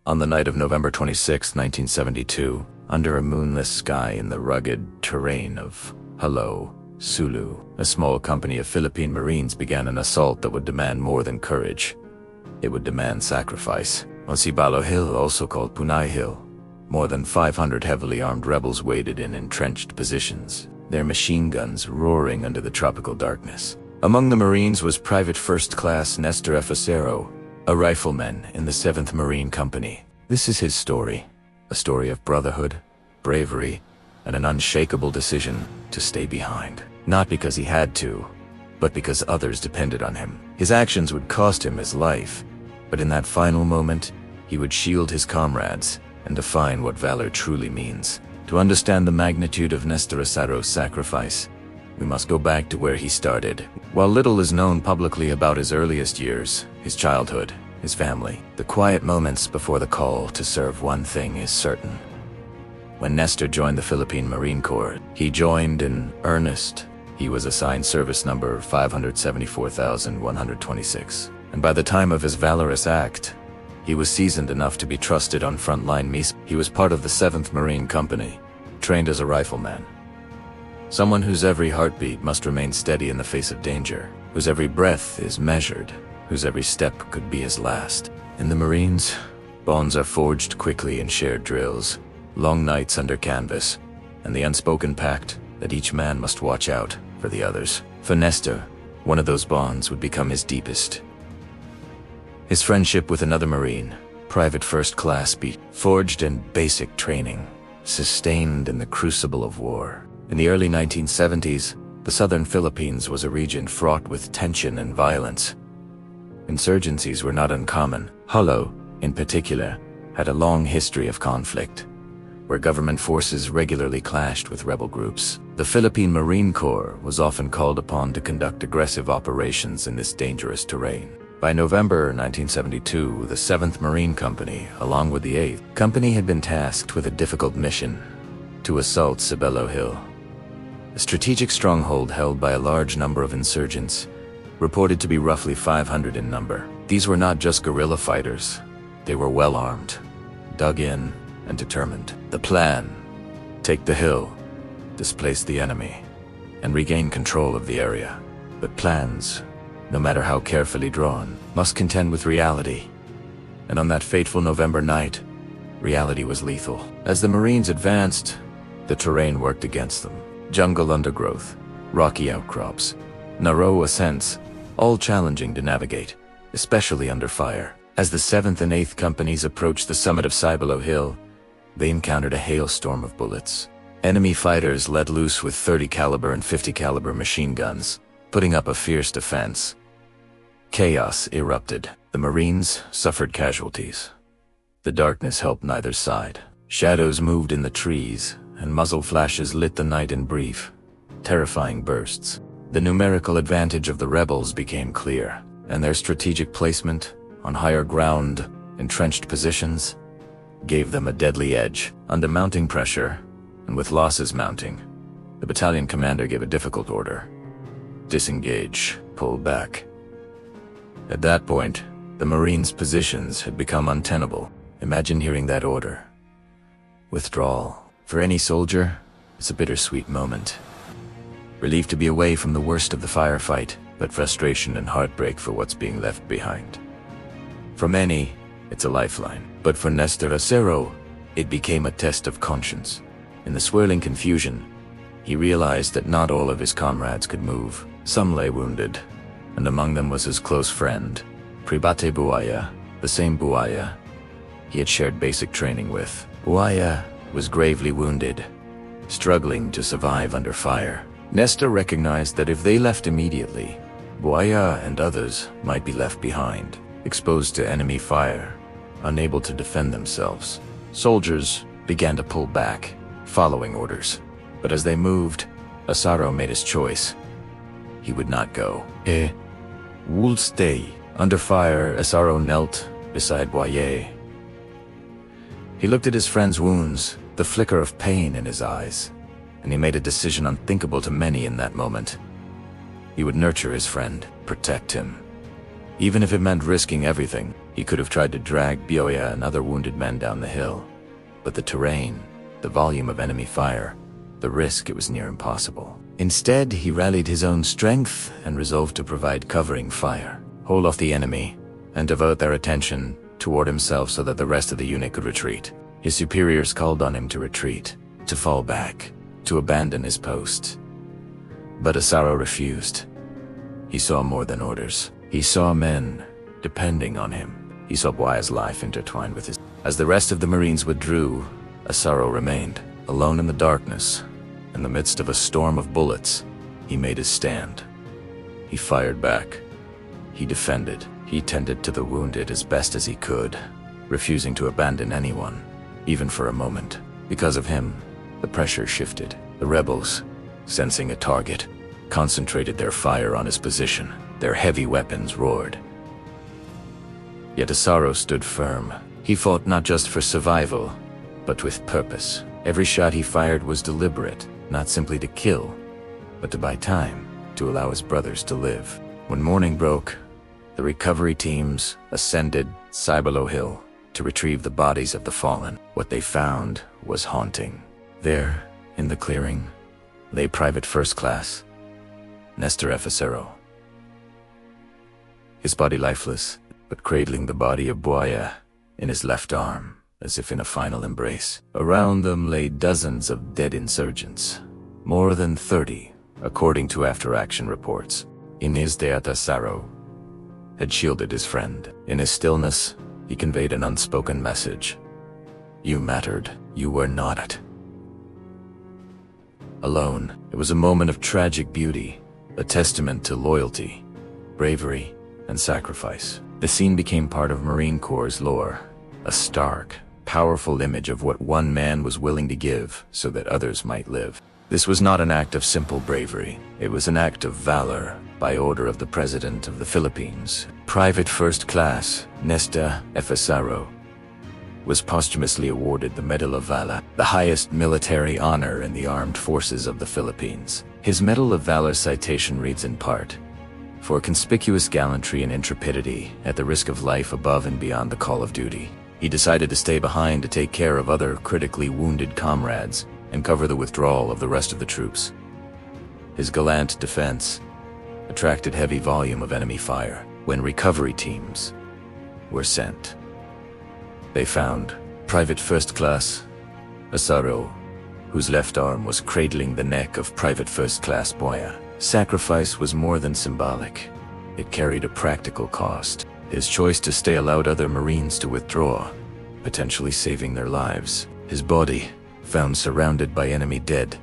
On the night of November 26, 1972, under a moonless sky in the rugged terrain of Sulu, a small company of Philippine Marines began an assault that would demand more than courage. It would demand sacrifice. On Sibalo Hill, also called Punai Hill, more than 500 heavily armed rebels waited in entrenched positions, their machine guns roaring under the tropical darkness. Among the Marines was Private First Class Nestor Acero, a rifleman in the 7th Marine Company. This is his story, a story of brotherhood, bravery, and an unshakable decision to stay behind. Not because he had to, but because others depended on him. His actions would cost him his life, but in that final moment, he would shield his comrades and define what valor truly means. To understand the magnitude of Nestor Acero's sacrifice, we must go back to where he started. While little is known publicly about his earliest years, his childhood, his family, the quiet moments before the call to serve, one thing is certain. When Nestor joined the Philippine Marine Corps, he joined in earnest. He was assigned service number 574,126, and by the time of his valorous act, he was seasoned enough to be trusted on frontline missions. He was part of the 7th Marine Company, trained as a rifleman. Someone whose every heartbeat must remain steady in the face of danger, whose every breath is measured, whose every step could be his last. In the Marines, bonds are forged quickly in shared drills, long nights under canvas, and the unspoken pact that each man must watch out for the others. For Nestor, one of those bonds would become his deepest. His friendship with another Marine, Private First Class B, forged in basic training, sustained in the crucible of war. In the early 1970s, the southern Philippines was a region fraught with tension and violence. Insurgencies were not uncommon. Jolo, in particular, had a long history of conflict, where government forces regularly clashed with rebel groups. The Philippine Marine Corps was often called upon to conduct aggressive operations in this dangerous terrain. By November 1972, the 7th Marine Company, along with the 8th Company, had been tasked with a difficult mission: to assault Sibalo Hill, a strategic stronghold held by a large number of insurgents, reported to be roughly 500 in number. These were not just guerrilla fighters, they were well armed, dug in, and determined. The plan: take the hill, displace the enemy, and regain control of the area. But plans, no matter how carefully drawn, must contend with reality. And on that fateful November night, reality was lethal. As the Marines advanced, the terrain worked against them. Jungle undergrowth, rocky outcrops, narrow ascents, all challenging to navigate, especially under fire. As the 7th and 8th Companies approached the summit of Sibalo Hill, they encountered a hailstorm of bullets. Enemy fighters let loose with 30 caliber and 50 caliber machine guns, putting up a fierce defense. Chaos erupted. The Marines suffered casualties. The darkness helped neither side. Shadows moved in the trees, and muzzle flashes lit the night in brief, terrifying bursts. The numerical advantage of the rebels became clear, and their strategic placement on higher ground, entrenched positions, gave them a deadly edge. Under mounting pressure, and with losses mounting, the battalion commander gave a difficult order: disengage, pull back. At that point, the Marines' positions had become untenable. Imagine hearing that order. Withdrawal. For any soldier, it's a bittersweet moment. Relief to be away from the worst of the firefight, but frustration and heartbreak for what's being left behind. For many, it's a lifeline. But for Nestor Acero, it became a test of conscience. In the swirling confusion, he realized that not all of his comrades could move. Some lay wounded, and among them was his close friend, Pribate Buaya, the same Buaya he had shared basic training with. Buaya was gravely wounded, struggling to survive under fire. Nestor recognized that if they left immediately, Buaya and others might be left behind, exposed to enemy fire, unable to defend themselves. Soldiers began to pull back, following orders. But as they moved, Acero made his choice. He would not go. Would stay. Under fire, Acero knelt beside Buaya. He looked at his friend's wounds, the flicker of pain in his eyes, and he made a decision unthinkable to many in that moment. He would nurture his friend, protect him. Even if it meant risking everything, He could have tried to drag Bioya and other wounded men down the hill, but the terrain, the volume of enemy fire, the risk, it was near impossible. Instead, he rallied his own strength and resolved to provide covering fire, hold off the enemy, and divert their attention toward himself so that the rest of the unit could retreat. His superiors called on him to retreat, to fall back, to abandon his post. But Acero refused. He saw more than orders. He saw men depending on him. He saw Buaya's life intertwined with his. As the rest of the Marines withdrew, Acero remained, alone in the darkness. In the midst of a storm of bullets, he made his stand. He fired back. He defended. He tended to the wounded as best as he could, refusing to abandon anyone, even for a moment. Because of him, the pressure shifted. The rebels, sensing a target, concentrated their fire on his position. Their heavy weapons roared. Yet Acero stood firm. He fought not just for survival, but with purpose. Every shot he fired was deliberate, not simply to kill, but to buy time, to allow his brothers to live. When morning broke, the recovery teams ascended Sibalo Hill to retrieve the bodies of the fallen. What they found was haunting. There, in the clearing, lay Private First Class Nestor Acero. His body lifeless, but cradling the body of Buaya in his left arm, as if in a final embrace. Around them lay dozens of dead insurgents, more than 30, according to after-action reports. Inez de Acero had shielded his friend. In his stillness, he conveyed an unspoken message. You mattered. You were not alone. It was a moment of tragic beauty, a testament to loyalty, bravery, and sacrifice. The scene became part of Marine Corps' lore, a stark, powerful image of what one man was willing to give so that others might live. This was not an act of simple bravery. It was an act of valor by order of the President of the Philippines. Private First Class Nestor Acero was posthumously awarded the Medal of Valor, the highest military honor in the armed forces of the Philippines. His Medal of Valor citation reads in part, "For conspicuous gallantry and intrepidity at the risk of life above and beyond the call of duty, he decided to stay behind to take care of other critically wounded comrades and cover the withdrawal of the rest of the troops." His gallant defense attracted heavy volume of enemy fire. When recovery teams were sent, they found Private First Class Acero, whose left arm was cradling the neck of Private First Class Buaya. Sacrifice was more than symbolic. It carried a practical cost. His choice to stay allowed other Marines to withdraw, potentially saving their lives. His body, found surrounded by enemy dead,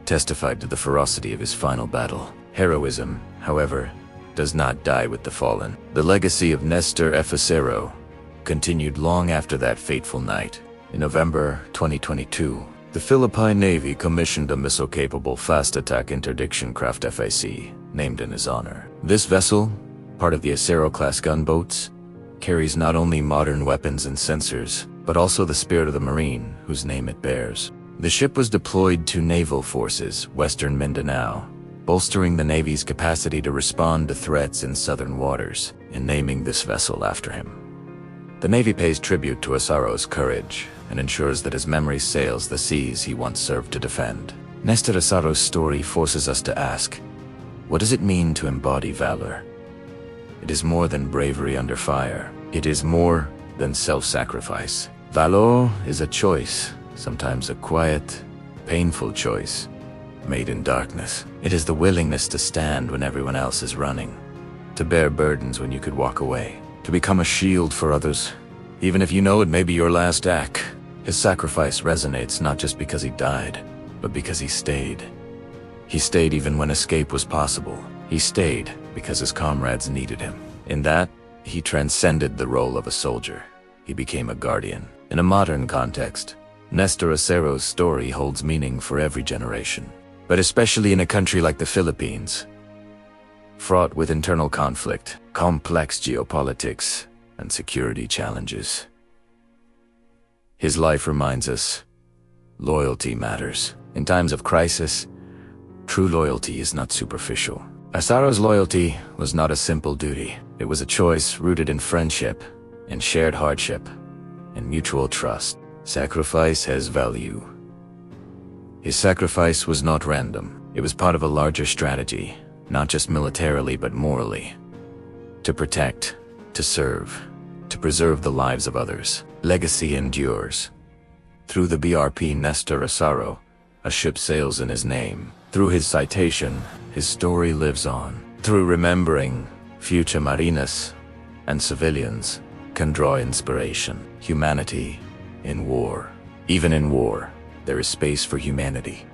testified to the ferocity of his final battle. Heroism, however, does not die with the fallen. The legacy of Nestor Acero continued long after that fateful night. In November 2022, the Philippine Navy commissioned a missile-capable fast-attack interdiction craft FAC, named in his honor. This vessel, part of the Acero-class gunboats, carries not only modern weapons and sensors, but also the spirit of the Marine, whose name it bears. The ship was deployed to naval forces, Western Mindanao, bolstering the Navy's capacity to respond to threats in southern waters, and naming this vessel after him. The Navy pays tribute to Acero's courage and ensures that his memory sails the seas he once served to defend. Nestor Acero's story forces us to ask, what does it mean to embody valor? It is more than bravery under fire. It is more than self-sacrifice. Valor is a choice, sometimes a quiet, painful choice, made in darkness. It is the willingness to stand when everyone else is running, to bear burdens when you could walk away, to become a shield for others, even if you know it may be your last act. His sacrifice resonates not just because he died, but because he stayed. He stayed even when escape was possible. He stayed because his comrades needed him. In that, he transcended the role of a soldier. He became a guardian. In a modern context, Nestor Acero's story holds meaning for every generation, but especially in a country like the Philippines, fraught with internal conflict, complex geopolitics, and security challenges. His life reminds us, loyalty matters. In times of crisis, true loyalty is not superficial. Acero's loyalty was not a simple duty. It was a choice rooted in friendship, in shared hardship, and mutual trust. Sacrifice has value. His sacrifice was not random. It was part of a larger strategy, not just militarily but morally. To protect, to serve, to preserve the lives of others. Legacy endures. Through the BRP Nestor Acero, a ship sails in his name. Through his citation, his story lives on. Through remembering, future marinas and civilians can draw inspiration. Humanity in war. Even in war, there is space for humanity.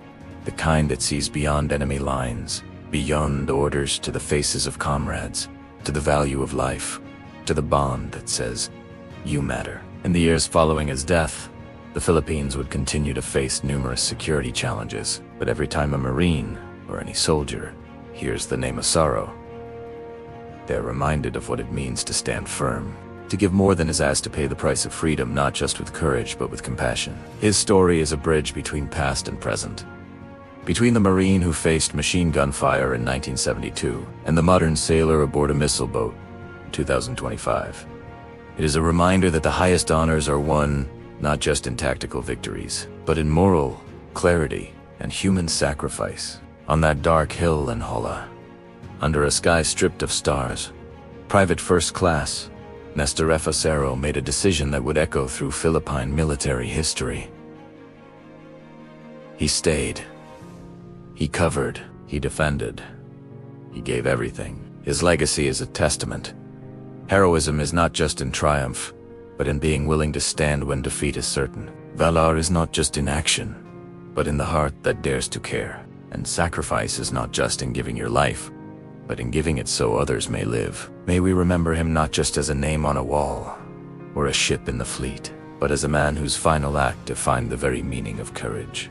The kind that sees beyond enemy lines, beyond orders, to the faces of comrades, to the value of life, to the bond that says, you matter. In the years following his death, the Philippines would continue to face numerous security challenges, but every time a Marine, or any soldier, hears the name Acero, they're reminded of what it means to stand firm, to give more than is asked, to pay the price of freedom, not just with courage but with compassion. His story is a bridge between past and present, between the Marine who faced machine gun fire in 1972 and the modern sailor aboard a missile boat in 2025. It is a reminder that the highest honors are won not just in tactical victories, but in moral clarity and human sacrifice. On that dark hill in Jolo, under a sky stripped of stars, Private First Class Nestor Acero made a decision that would echo through Philippine military history. He stayed. He covered. He defended. He gave everything. His legacy is a testament. Heroism is not just in triumph, but in being willing to stand when defeat is certain. Valor is not just in action, but in the heart that dares to care. And sacrifice is not just in giving your life, but in giving it so others may live. May we remember him not just as a name on a wall, or a ship in the fleet, but as a man whose final act defined the very meaning of courage.